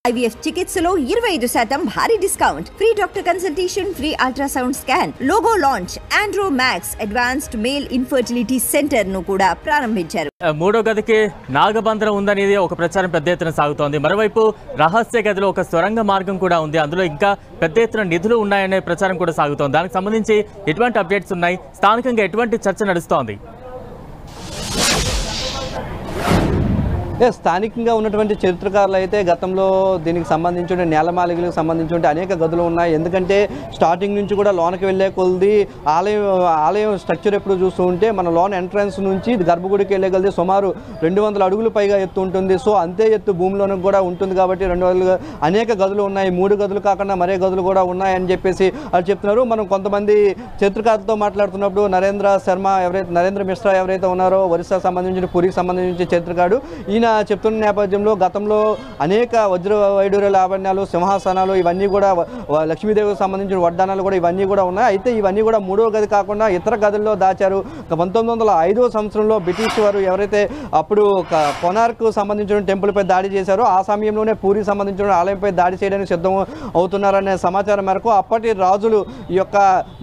IVF చికిత్సలో 25% భారీ discount, free doctor consultation, free ultrasound scan, logo launch, Andro max advanced male infertility centre ను కూడా ప్రారంభించారు. మూడో గదికి నాగబంధనం ఉందనేది ఒక ప్రచారం పెద్ద ఎత్తున సాగుతోంది. మరోవైపు రహస్య గదిలో ఒక సొరంగ మార్గం కూడా ఉంది, అందులో ఇంకా పెద్ద ఎత్తున నిధులు ఉన్నాయనే ప్రచారం కూడా సాగుతోంది. దానికి సంబంధించి ఎటువంటి అప్డేట్స్ ఉన్నాయి, స్థానికంగా ఎటువంటి చర్చ నడుస్తోంది? స్థానికంగా ఉన్నటువంటి చరిత్రకారులు అయితే గతంలో దీనికి సంబంధించిన నేలమాలికలకు సంబంధించిన అనేక గదులు ఉన్నాయి. ఎందుకంటే స్టార్టింగ్ నుంచి కూడా లోనకి వెళ్ళే కొద్ది ఆలయం స్ట్రక్చర్ ఎప్పుడు చూస్తూ ఉంటే మన లోన్ ఎంట్రన్స్ నుంచి గర్భగుడికి వెళ్ళే కొద్ది సుమారు 200 అడుగులు పైగా ఎత్తు ఉంటుంది. సో అంతే ఎత్తు భూమిలోనూ కూడా ఉంటుంది కాబట్టి 200 అనేక గదులు ఉన్నాయి. 3 గదులు కాకుండా మరే గదులు కూడా ఉన్నాయని చెప్పేసి అది చెప్తున్నారు. మనం కొంతమంది చరిత్రకారులతో మాట్లాడుతున్నప్పుడు నరేంద్ర మిశ్రా ఎవరైతే ఉన్నారో ఒరిస్సా సంబంధించిన పూరికి సంబంధించిన చరిత్రకారుడు, ఈయన చెప్తున్న నేపథ్యంలో గతంలో అనేక వజ్ర వైడూర్య లావణ్యాలు, సింహాసనాలు ఇవన్నీ కూడా లక్ష్మీదేవికి సంబంధించిన వడ్డానాలు కూడా ఇవన్నీ కూడా ఉన్నాయి. అయితే ఇవన్నీ కూడా మూడో గది కాకుండా ఇతర గదుల్లో దాచారు. 1905 సంవత్సరంలో బ్రిటిష్ వారు ఎవరైతే అప్పుడు కొనార్క్ సంబంధించిన టెంపుల్పై దాడి చేశారో ఆ సమయంలోనే పూరికి సంబంధించిన ఆలయంపై దాడి చేయడానికి సిద్ధం అవుతున్నారనే సమాచారం మేరకు అప్పటి రాజులు ఈ యొక్క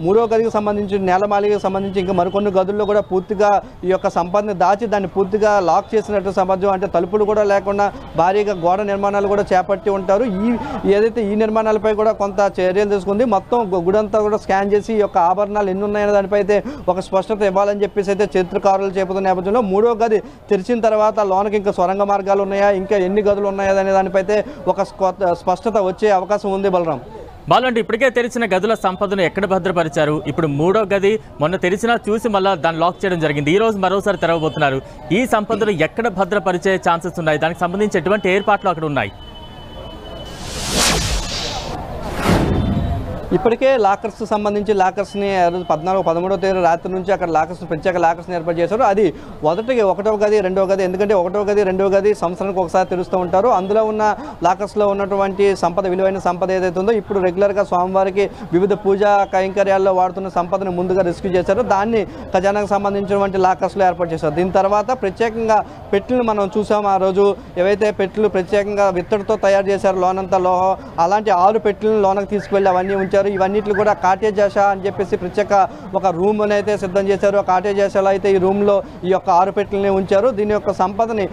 మూడో గదికి సంబంధించిన నేలమాలికకు సంబంధించి ఇంకా మరికొన్ని గదుల్లో కూడా పూర్తిగా ఈ యొక్క సంపదని దాచి దాన్ని పూర్తిగా లాక్ చేసినట్టు సమాజం, అంటే తలుపులు కూడా లేకుండా భారీగా గోడ నిర్మాణాలు కూడా చేపట్టి ఉంటారు. ఏదైతే ఈ నిర్మాణాలపై కూడా కొంత చర్యలు తీసుకుంది. మొత్తం గుడంతా కూడా స్కాన్ చేసి ఈ యొక్క ఆభరణాలు ఎన్ని ఉన్నాయనే దానిపై అయితే ఒక స్పష్టత ఇవ్వాలని చెప్పేసి అయితే చరిత్రకారులు చెబుతున్న నేపథ్యంలో మూడో గది తెరిచిన తర్వాత లోనకి ఇంకా సొరంగ మార్గాలు ఉన్నాయా, ఇంకా ఎన్ని గదులు ఉన్నాయా అనే దానిపై అయితే ఒక స్పష్టత వచ్చే అవకాశం ఉంది. బలరాం, అంటే ఇప్పటికే తెరిచిన గదుల సంపదను ఎక్కడ భద్రపరిచారు? ఇప్పుడు మూడో గది మొన్న తెరిచినా చూసి మళ్ళీ దాన్ని లాక్ చేయడం జరిగింది. ఈ రోజు మరోసారి తెరవబోతున్నారు. ఈ సంపదను ఎక్కడ భద్రపరిచే ఛాన్సెస్ ఉన్నాయి? దానికి సంబంధించి ఎటువంటి ఏర్పాట్లు అక్కడ ఉన్నాయి? ఇప్పటికే లాకర్స్ సంబంధించి లాకర్స్ని 13వ తేదీ రాత్రి నుంచి అక్కడ ప్రత్యేక లాకర్స్ని ఏర్పాటు చేశారు. అది మొదటికి 1వ గది 2వ గది, ఎందుకంటే 1వ గది 2వ గది సంవత్సరానికి ఒకసారి తెరుస్తూ ఉంటారు. అందులో ఉన్న లాకర్స్లో ఉన్నటువంటి సంపద, విలువైన సంపద ఏదైతే ఉందో ఇప్పుడు రెగ్యులర్గా స్వామివారికి వివిధ పూజా కైంకర్యాల్లో వాడుతున్న సంపదను ముందుగా రెస్క్యూ చేశారు. దాన్ని ఖజానాకు సంబంధించినటువంటి లాకర్స్లో ఏర్పాటు చేశారు. దీని తర్వాత ప్రత్యేకంగా పెట్టెలను మనం చూసాము. ఆ రోజు ఏవైతే పెట్టెలు ప్రత్యేకంగా విత్తడితో తయారు చేశారు, లోనంతా లోహం, అలాంటి 6 పెట్టెలను లోనకు తీసుకువెళ్ళి అవన్నీ ఉంచారు. ఇవన్నిట్లు కూడా కాటేజ్ ఆశా అని చెప్పేసి ప్రత్యేక ఒక రూమ్ అయితే సిద్ధం చేశారు. ఆ కాటేజ్ ఆశాలో అయితే ఈ రూమ్లో ఈ యొక్క 6 పెట్టెలని ఉంచారు. దీని యొక్క సంపదని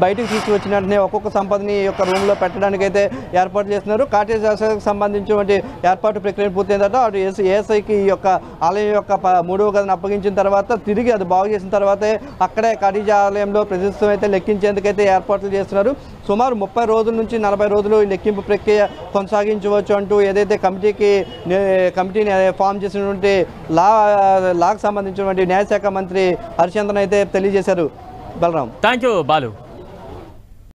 బయటకు తీసుకువచ్చిన వెంటనే ఒక్కొక్క సంపదని ఈ యొక్క రూమ్లో పెట్టడానికి అయితే ఏర్పాటు చేస్తున్నారు. కాటేజ్ ఆశాకు సంబంధించినటువంటి ఏర్పాటు ప్రక్రియ పూర్తయిన తర్వాత అటు ఏఎస్ఐకి ఈ యొక్క ఆలయం యొక్క 3వ గదిని అప్పగించిన తర్వాత తిరిగి అది బాగు చేసిన తర్వాతే అక్కడే కాటేజ్ ఆలయంలో ప్రతిష్టం అయితే లెక్కించేందుకైతే ఏర్పాట్లు చేస్తున్నారు. సుమారు 30 రోజుల నుంచి 40 రోజులు ఈ లెక్కింపు ప్రక్రియ కొనసాగించవచ్చు అంటూ ఏదైతే కమిటీని ఫామ్ చేసినటువంటి లాకు సంబంధించినటువంటి న్యాయశాఖ మంత్రి హరిచందన్ అయితే తెలియజేశారు. Balaram, thank you Balu.